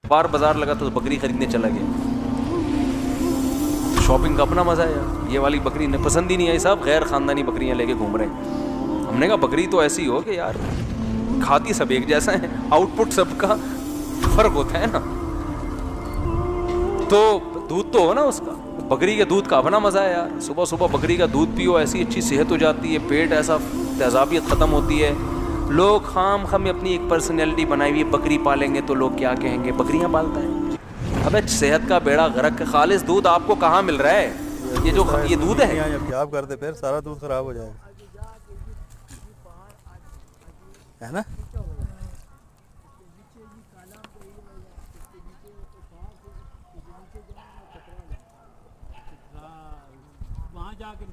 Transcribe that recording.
बार बाजार लगा तो बकरी खरीदने चला गया। शॉपिंग का अपना मजा है यार। ये वाली बकरी ने पसंद ही नहीं आई साहब, गैर खानदानी बकरियां लेके घूम रहे हैं। हमने कहा बकरी तो ऐसी हो कि यार खाती सब एक जैसा है, आउटपुट सबका फर्क होता है ना, तो दूध तो हो ना उसका। बकरी के दूध का अपना मजा है यार। सुबह सुबह बकरी का दूध पियो, ऐसी अच्छी सेहत हो जाती है, पेट ऐसा तेजाबियत खत्म होती है। लोग खाम खाम अपनी एक पर्सनैलिटी बनाई हुई है, बकरी पालेंगे तो लोग क्या कहेंगे, बकरियां पालता है। अबे सेहत का बेड़ा गर्क, खालिस दूध आपको कहाँ मिल रहा है? ये जो ये दूध है, अब क्या आप करते, फिर सारा दूध खराब हो जाएगा, है ना। वहाँ जाके